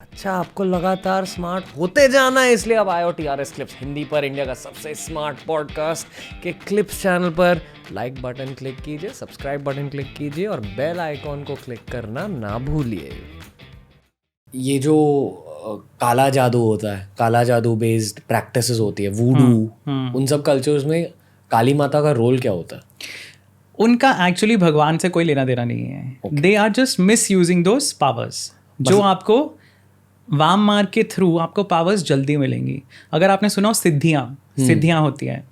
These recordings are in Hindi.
अच्छा, आपको लगातार स्मार्ट होते जाना है, इसलिए अब आयो TRS क्लिप्स, हिंदी पर इंडिया का सबसे स्मार्ट पॉडकास्ट के क्लिप्स चैनल पर लाइक बटन क्लिक कीजिए, सब्सक्राइब बटन क्लिक कीजिए और बेल आइकॉन को क्लिक करना ना भूलिए। ये जो काला जादू होता है, काला जादू बेस्ड प्रैक्टिसेस होती है, वूडू, उन सब कल्चर्स में काली माता का रोल क्या होता है? उनका एक्चुअली भगवान से कोई लेना देना नहीं है। They are just misusing those powers. जो आपको वाम मार्ग के थ्रू आपको पावर्स जल्दी मिलेंगी। अगर आपने सुना हो सिद्धियाँ होती हैं,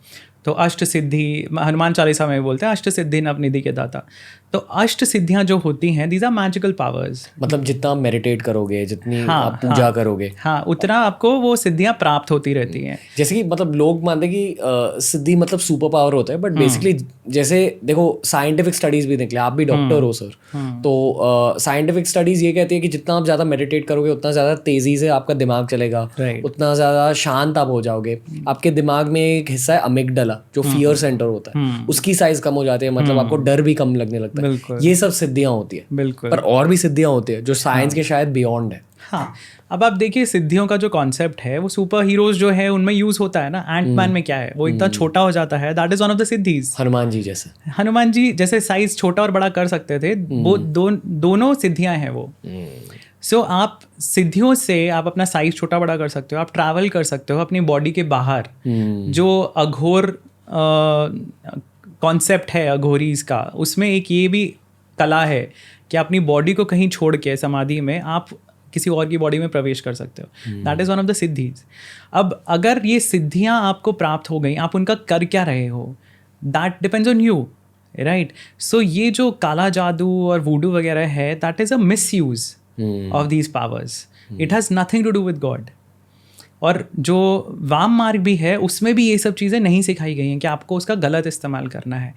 तो अष्ट सिद्धि हनुमान चालीसा में बोलते हैं अष्ट सिद्धि नवनिधि के दाता। तो अष्ट सिद्धियाँ जो होती हैं, दीज आर मैजिकल पावर्स। मतलब जितना आप मेडिटेट करोगे, जितनी आप पूजा करोगे, उतना आपको वो सिद्धियाँ प्राप्त होती रहती हैं। जैसे कि मतलब लोग मानते हैं कि सिद्धि मतलब सुपर पावर होता है, बट बेसिकली जैसे देखो साइंटिफिक स्टडीज भी निकले, आप भी डॉक्टर हो सर, तो साइंटिफिक स्टडीज ये कहती है कि जितना आप ज़्यादा मेडिटेट करोगे उतना ज़्यादा तेज़ी से आपका दिमाग चलेगा, उतना ज़्यादा शांत आप हो जाओगे। आपके दिमाग में एक हिस्सा है अमिगडाला, जो फियर सेंटर होता है, उसकी साइज कम हो जाती है, मतलब आपको डर भी कम लगने लगता है। ये सब सिद्धियां होती है। बिल्कुल। पर और भी सिद्धियां होती है जो साइंस के शायद बियॉन्ड है। हाँ, अब आप देखिए सिद्धियों का जो कॉन्सेप्ट है वो सुपर हीरोज जो है उनमें यूज होता है ना। एंटमैन में क्या है, वो इतना छोटा हो जाता है, that is one of the siddhis. Hanuman ji जैसे साइज छोटा और बड़ा कर सकते थे, वो दोनों सिद्धियां हैं वो। सो आप सिद्धियों से आप अपना साइज छोटा बड़ा कर सकते हो, आप ट्रैवल कर सकते हो अपनी बॉडी के बाहर। जो अघोर कॉन्सेप्ट है अघोरीज का, उसमें एक ये भी कला है कि अपनी बॉडी को कहीं छोड़ के समाधि में आप किसी और की बॉडी में प्रवेश कर सकते हो। That is one of the siddhis. अब अगर ये सिद्धियाँ आपको प्राप्त हो गई, आप उनका कर क्या रहे हो, that depends on you, right. So ये जो काला जादू और वूडू वगैरह है, that is a misuse of these powers. It has nothing to do with God. और जो वाम मार्ग भी है उसमें भी ये सब चीज़ें नहीं सिखाई गई हैं कि आपको उसका गलत इस्तेमाल करना है।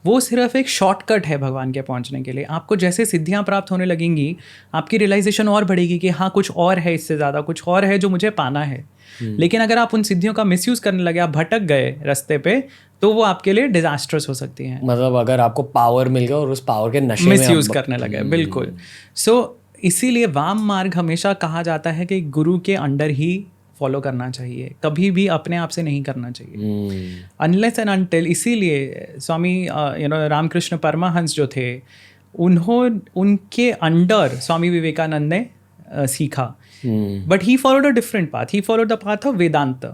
वो सिर्फ एक शॉर्टकट है भगवान के पहुंचने के लिए। आपको जैसे सिद्धियां प्राप्त होने लगेंगी, आपकी रियलाइजेशन और बढ़ेगी कि हाँ, कुछ और है, इससे ज़्यादा कुछ और है जो मुझे पाना है। लेकिन अगर आप उन सिद्धियों का मिसयूज़ करने लगे, आप भटक गए रास्ते पे, तो वो आपके लिए डिजास्टर्स हो सकती हैं। मतलब अगर आपको पावर मिल गया और उस पावर के नशे में मिसयूज़ करने लगे, बिल्कुल। सो इसीलिए वाम मार्ग हमेशा कहा जाता है कि गुरु के अंडर ही फॉलो करना चाहिए, कभी भी अपने आप से नहीं करना चाहिए, अनलेस एंड अनटिल। इसीलिए स्वामी रामकृष्ण परमहंस जो थे, उनके अंडर स्वामी विवेकानंद ने सीखा, but he followed a different path, he followed the path of Vedanta.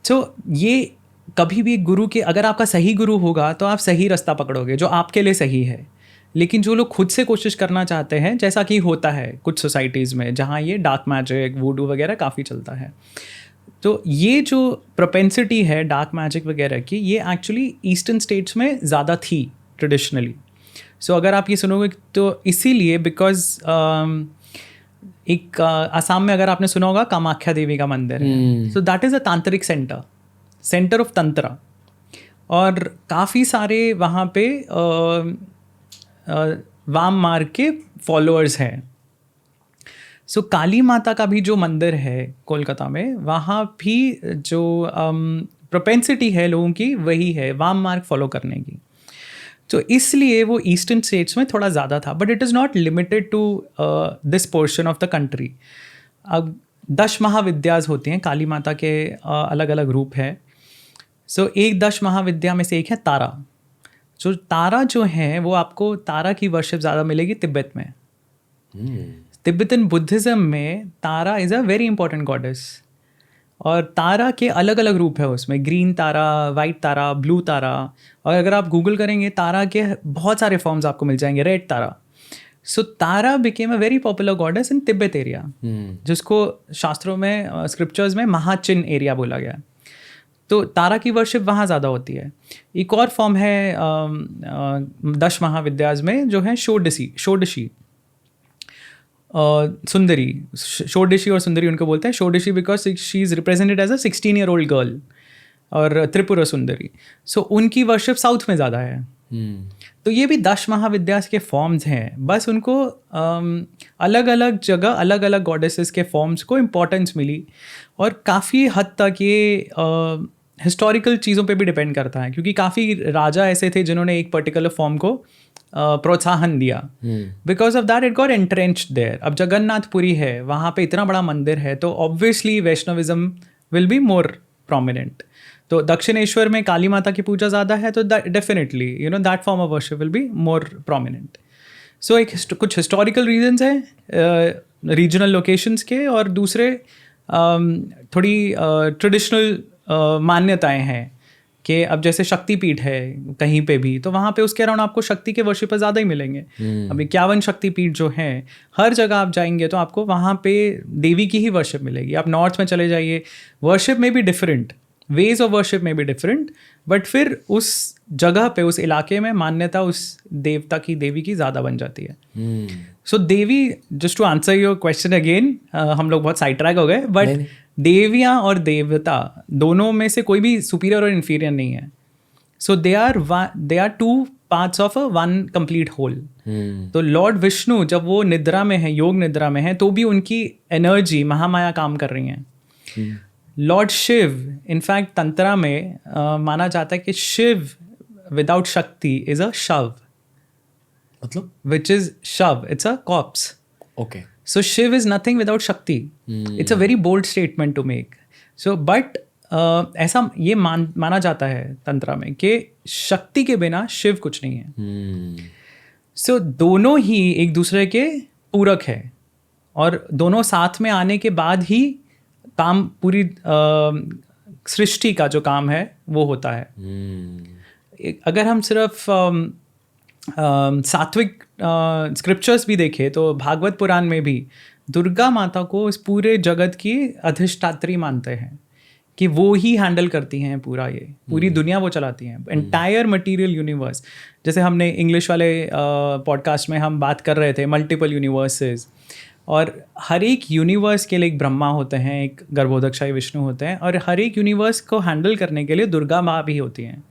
तो ये कभी भी गुरु के, अगर आपका सही गुरु होगा तो आप सही रास्ता पकड़ोगे जो आपके लिए सही है। लेकिन जो लोग खुद से कोशिश करना चाहते हैं, जैसा कि होता है कुछ सोसाइटीज़ में जहाँ ये डार्क मैजिक वूडू वगैरह काफ़ी चलता है, तो ये जो प्रोपेंसिटी है डार्क मैजिक वगैरह की, ये एक्चुअली ईस्टर्न स्टेट्स में ज़्यादा थी ट्रेडिशनली। सो अगर आप ये सुनोगे तो इसीलिए बिकॉज एक आसाम में अगर आपने सुना होगा कामाख्या देवी का मंदिर है, सो दैट इज़ अ तांत्रिक सेंटर ऑफ तंत्र। और काफ़ी सारे वहाँ पे वाम मार्ग के फॉलोअर्स हैं। सो काली माता का भी जो मंदिर है कोलकाता में, वहाँ भी जो प्रोपेंसिटी है लोगों की वही है वाम मार्ग फॉलो करने की। तो इसलिए वो ईस्टर्न स्टेट्स में थोड़ा ज़्यादा था, but it is not limited to this portion of the country. अब 10 महाविद्याज होती हैं काली माता के, अलग अलग रूप है। सो एक 10 महाविद्या में से एक है तारा। जो तारा जो है वो आपको तारा की वर्शिप ज़्यादा मिलेगी तिब्बत में। तिब्बतन बुद्धिज़्म में Tara is a very important goddess. और तारा के अलग अलग रूप है उसमें, green Tara, white Tara, blue Tara. और अगर आप गूगल करेंगे तारा के बहुत सारे फॉर्म्स आपको मिल जाएंगे, red Tara. So Tara became a very popular goddess in Tibet area, जिसको शास्त्रों में, स्क्रिप्चर्स में महाचिन एरिया बोला गया। तो तारा की वर्शिप वहाँ ज़्यादा होती है। एक और फॉर्म है 10 महाविद्याज में जो है षोडशी, सुंदरी। षोडशी और सुंदरी उनको बोलते हैं। Shodashi because she is represented as a 16-year-old girl, और त्रिपुरा सुंदरी। सो उनकी वर्शिप साउथ में ज़्यादा है। तो ये भी 10 महाविद्यास के फॉर्म्स हैं, बस उनको अलग अलग जगह अलग अलग गॉडेसेस के फॉर्म्स को इम्पोर्टेंस मिली। और काफ़ी हद तक ये हिस्टोरिकल चीज़ों पे भी डिपेंड करता है, क्योंकि काफ़ी राजा ऐसे थे जिन्होंने एक पर्टिकुलर फॉर्म को प्रोत्साहन दिया. Because of that it got entrenched there. अब जगन्नाथपुरी है, वहाँ पे इतना बड़ा मंदिर है, तो obviously Vaishnavism will be more prominent. तो दक्षिणेश्वर में काली माता की पूजा ज़्यादा है, तो definitely you know that form of worship will be more prominent. So एक कुछ हिस्टोरिकल रीजंस हैं रीजनल लोकेशंस के, और दूसरे थोड़ी ट्रेडिशनल मान्यताएं हैं कि अब जैसे शक्तिपीठ है कहीं पे भी, तो वहाँ पे उसके अराउंड आपको शक्ति के वर्शिपर ज़्यादा ही मिलेंगे. अब 51 शक्तिपीठ जो हैं, हर जगह आप जाएंगे तो आपको वहाँ पे देवी की ही वर्शिप मिलेगी. आप नॉर्थ में चले जाइए, वर्शिप में भी डिफरेंट, वेज ऑफ वर्शिप में भी डिफरेंट, बट फिर उस जगह पे, उस इलाके में मान्यता उस देवता की, देवी की ज़्यादा बन जाती है. So Devi, just to answer your question again, हम लोग बहुत साइड ट्रैक हो गए, बट देवियाँ और देवता दोनों में से कोई भी सुपीरियर और इन्फीरियर नहीं है. So they are two parts of a one complete whole. तो लॉर्ड विष्णु जब वो निद्रा में है, योग निद्रा में है, तो भी उनकी एनर्जी महामाया काम कर रही है. लॉर्ड शिव, इनफैक्ट तंत्रा में माना जाता है कि शिव विदाउट शक्ति इज अ शव. मतलब विच इज शव, it's a cops. Okay. So Shiv is nothing without Shakti. It's a very bold statement to make. So but ऐसा ये माना जाता है तंत्रा में कि शक्ति के बिना शिव कुछ नहीं है. So दोनों ही एक दूसरे के पूरक है, और दोनों साथ में आने के बाद ही काम, पूरी सृष्टि का जो काम है वो होता है. अगर हम सिर्फ सात्विक स्क्रिप्चर्स भी देखें तो भागवत पुराण में भी दुर्गा माता को इस पूरे जगत की अधिष्ठात्री मानते हैं, कि वो ही हैंडल करती हैं पूरा, ये पूरी दुनिया वो चलाती हैं, एंटायर मटेरियल यूनिवर्स. जैसे हमने इंग्लिश वाले पॉडकास्ट में हम बात कर रहे थे मल्टीपल यूनिवर्सेस, और हर एक यूनिवर्स के लिए एक ब्रह्मा होते हैं, एक गर्भोदकशाही विष्णु होते हैं, और हर एक यूनिवर्स को हैंडल करने के लिए दुर्गा माँ भी होती हैं.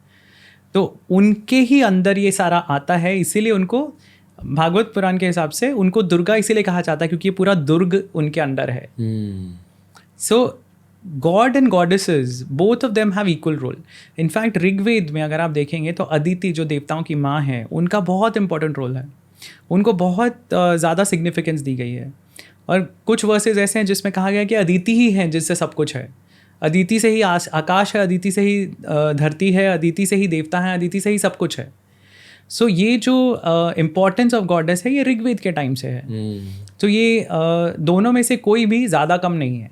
तो उनके ही अंदर ये सारा आता है, इसीलिए उनको भागवत पुराण के हिसाब से उनको दुर्गा इसीलिए कहा जाता है क्योंकि ये पूरा दुर्ग उनके अंदर है. So god and goddesses, both of them have equal role. In fact Rigveda में अगर आप देखेंगे तो अदिति जो देवताओं की माँ है, उनका बहुत इंपॉर्टेंट रोल है. उनको बहुत ज़्यादा सिग्निफिकेंस दी गई है. और कुछ वर्सेस ऐसे हैं जिसमें कहा गया कि अदिति ही है जिससे सब कुछ है. अदिति से ही आकाश है, अदिति से ही धरती है, अदिति से ही देवता है, अदिति से ही सब कुछ है. सो ये जो इम्पोर्टेंस ऑफ गॉडेस है, ये ऋग्वेद के टाइम से है. तो ये दोनों में से कोई भी ज़्यादा कम नहीं है.